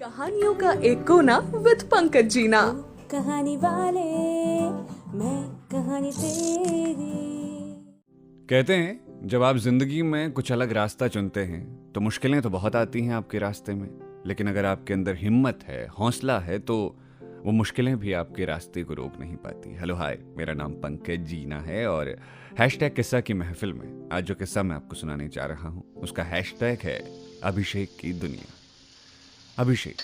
कहानियों का एक कोना विद पंकज जीना। कहानी वाले मैं कहानी तेरी। कहते हैं जब आप जिंदगी में कुछ अलग रास्ता चुनते हैं तो मुश्किलें तो बहुत आती हैं आपके रास्ते में, लेकिन अगर आपके अंदर हिम्मत है, हौसला है, तो वो मुश्किलें भी आपके रास्ते को रोक नहीं पाती। हेलो हाय, मेरा नाम पंकज जीना है और हैशटैग किस्सा की महफिल में आज जो किस्सा मैं आपको सुनाने जा रहा हूँ उसका हैशटैग है अभिषेक की दुनिया। अभिषेक,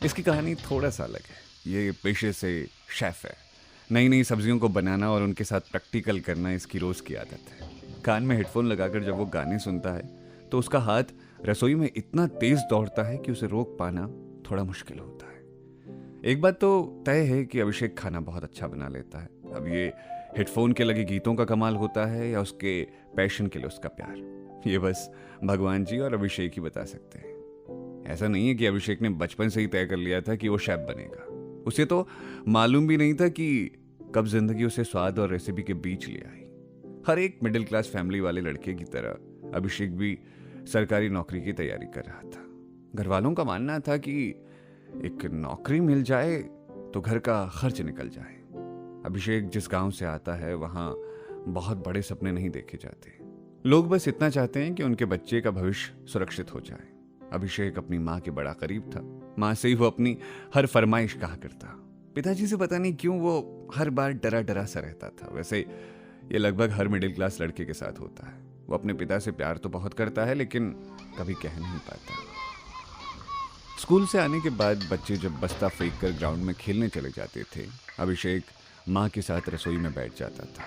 इसकी कहानी थोड़ा सा अलग है। ये पेशे से शेफ है। नई नई सब्जियों को बनाना और उनके साथ प्रैक्टिकल करना इसकी रोज़ की आदत है। कान में हेडफोन लगाकर जब वो गाने सुनता है तो उसका हाथ रसोई में इतना तेज दौड़ता है कि उसे रोक पाना थोड़ा मुश्किल होता है। एक बात तो तय है कि अभिषेक खाना बहुत अच्छा बना लेता है। अब ये हेडफोन के लगे गीतों का कमाल होता है या उसके पैशन के लिए उसका प्यार, ये बस भगवान जी और अभिषेक ही बता सकते हैं। ऐसा नहीं है कि अभिषेक ने बचपन से ही तय कर लिया था कि वो शेफ बनेगा। उसे तो मालूम भी नहीं था कि कब जिंदगी उसे स्वाद और रेसिपी के बीच ले आई। हर एक मिडिल क्लास फैमिली वाले लड़के की तरह अभिषेक भी सरकारी नौकरी की तैयारी कर रहा था। घर वालों का मानना था कि एक नौकरी मिल जाए तो घर का खर्च निकल जाए। अभिषेक जिस गांव से आता है वहां बहुत बड़े सपने नहीं देखे जाते। लोग बस इतना चाहते हैं कि उनके बच्चे का भविष्य सुरक्षित हो जाए। अभिषेक अपनी माँ के बड़ा करीब था। माँ से ही वो अपनी हर फरमाइश कहा करता। पिताजी से पता नहीं क्यों वो हर बार डरा डरा सा रहता था। वैसे ये लगभग हर मिडिल क्लास लड़के के साथ होता है। वो अपने पिता से प्यार तो बहुत करता है लेकिन कभी कह नहीं पाता। स्कूल से आने के बाद बच्चे जब बस्ता फेंक कर ग्राउंड में खेलने चले जाते थे, अभिषेक माँ के साथ रसोई में बैठ जाता था।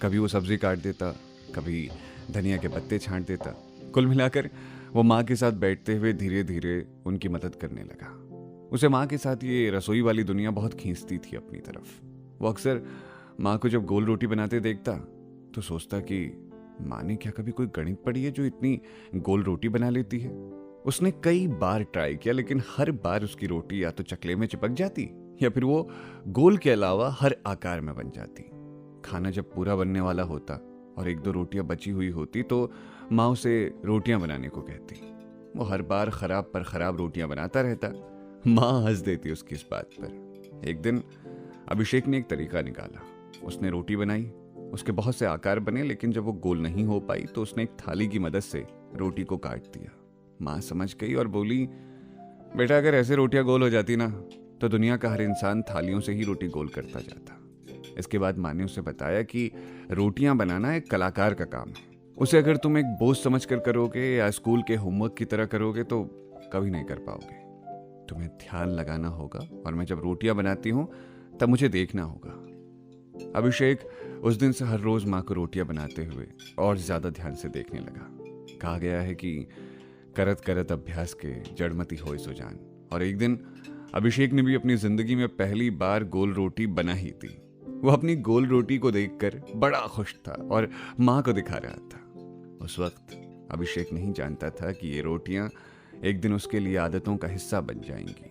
कभी वो सब्जी काट देता, कभी धनिया के पत्ते छांट देता। कुल मिलाकर वो माँ के साथ बैठते हुए धीरे धीरे उनकी मदद करने लगा। उसे माँ के साथ ये रसोई वाली दुनिया बहुत खींचती थी अपनी तरफ। वो अक्सर माँ को जब गोल रोटी बनाते देखता तो सोचता कि माँ ने क्या कभी कोई गणित पढ़ी है जो इतनी गोल रोटी बना लेती है। उसने कई बार ट्राई किया लेकिन हर बार उसकी रोटी या तो चकले में चिपक जाती या फिर वो गोल के अलावा हर आकार में बन जाती। खाना जब पूरा बनने वाला होता और एक दो रोटियां बची हुई होती तो माँ उसे रोटियां बनाने को कहती। वो हर बार खराब पर खराब रोटियां बनाता रहता। माँ हंस देती उसकी इस बात पर। एक दिन अभिषेक ने एक तरीका निकाला। उसने रोटी बनाई, उसके बहुत से आकार बने, लेकिन जब वो गोल नहीं हो पाई तो उसने एक थाली की मदद से रोटी को काट दिया। माँ समझ गई और बोली, बेटा अगर ऐसे रोटियां गोल हो जाती ना तो दुनिया का हर इंसान थालियों से ही रोटी गोल करता जाता। इसके बाद माँ ने उसे बताया कि रोटियां बनाना एक कलाकार का काम है। उसे अगर तुम एक बोझ समझकर करोगे या स्कूल के होमवर्क की तरह करोगे तो कभी नहीं कर पाओगे। तुम्हें ध्यान लगाना होगा और मैं जब रोटियां बनाती हूं तब मुझे देखना होगा। अभिषेक उस दिन से हर रोज माँ को रोटियां बनाते हुए और ज्यादा ध्यान से देखने लगा। कहा गया है कि करत करत अभ्यास के जड़मती होए सो जान। और एक दिन अभिषेक ने भी अपनी जिंदगी में पहली बार गोल रोटी बना ही थी। वो अपनी गोल रोटी को देखकर बड़ा खुश था और माँ को दिखा रहा था। उस वक्त अभिषेक नहीं जानता था कि ये रोटियां एक दिन उसके लिए आदतों का हिस्सा बन जाएंगी।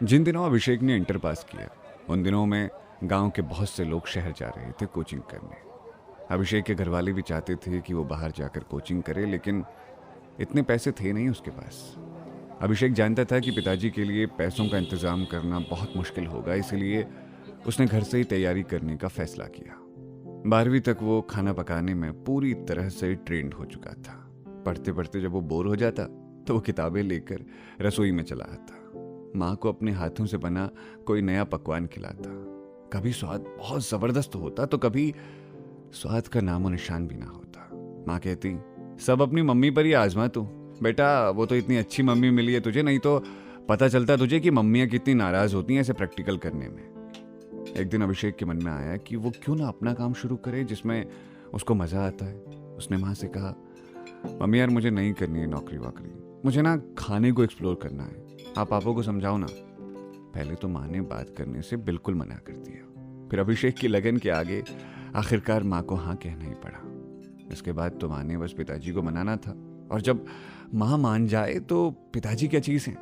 जिन दिनों अभिषेक ने इंटर पास किया उन दिनों में गांव के बहुत से लोग शहर जा रहे थे कोचिंग करने। अभिषेक के घर वाले भी चाहते थे कि वो बाहर जाकर कोचिंग करे, लेकिन इतने पैसे थे नहीं उसके पास। अभिषेक जानता था कि पिताजी के लिए पैसों का इंतजाम करना बहुत मुश्किल होगा, इसीलिए उसने घर से ही तैयारी करने का फैसला किया। 12वीं तक वो खाना पकाने में पूरी तरह से ट्रेंड हो चुका था। पढ़ते पढ़ते जब वो बोर हो जाता तो वो किताबें लेकर रसोई में चला आता। माँ को अपने हाथों से बना कोई नया पकवान खिलाता। कभी स्वाद बहुत जबरदस्त होता तो कभी स्वाद का नामो निशान भी ना होता। माँ कहती, सब अपनी मम्मी पर ही आजमा तू बेटा, वो तो इतनी अच्छी मम्मी मिली है तुझे, नहीं तो पता चलता तुझे कि मम्मियाँ कितनी नाराज होती हैं ऐसे प्रैक्टिकल करने में। एक दिन अभिषेक के मन में आया कि वो क्यों ना अपना काम शुरू करे जिसमें उसको मजा आता है। उसने माँ से कहा, मम्मी यार मुझे नहीं करनी है नौकरी वाकरी, मुझे ना खाने को एक्सप्लोर करना है, आप पापा को समझाओ ना। पहले तो माँ ने बात करने से बिल्कुल मना कर दिया। फिर अभिषेक की लगन के आगे आखिरकार माँ को हाँ कहना ही पड़ा। इसके बाद तो माँ ने बस पिताजी को मनाना था, और जब माँ मान जाए तो पिताजी क्या चीज़ है।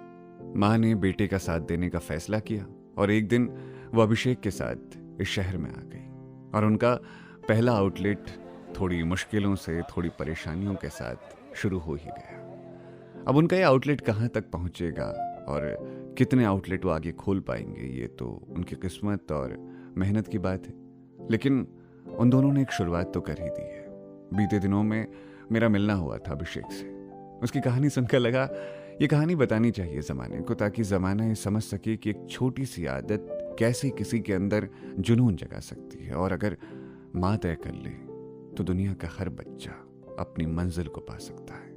माँ ने बेटे का साथ देने का फैसला किया और एक दिन वो अभिषेक के साथ इस शहर में आ गई और उनका पहला आउटलेट थोड़ी मुश्किलों से, थोड़ी परेशानियों के साथ शुरू हो ही गया। अब उनका ये आउटलेट कहाँ तक पहुँचेगा और कितने आउटलेट वो आगे खोल पाएंगे, ये तो उनकी किस्मत और मेहनत की बात है। लेकिन उन दोनों ने एक शुरुआत तो कर ही दी है। बीते दिनों में मेरा मिलना हुआ था अभिषेक से। उसकी कहानी सुनकर लगा ये कहानी बतानी चाहिए ज़माने को, ताकि ज़माना ये समझ सके कि एक छोटी सी आदत कैसे किसी के अंदर जुनून जगा सकती है, और अगर माँ तय कर ले तो दुनिया का हर बच्चा अपनी मंजिल को पा सकता है।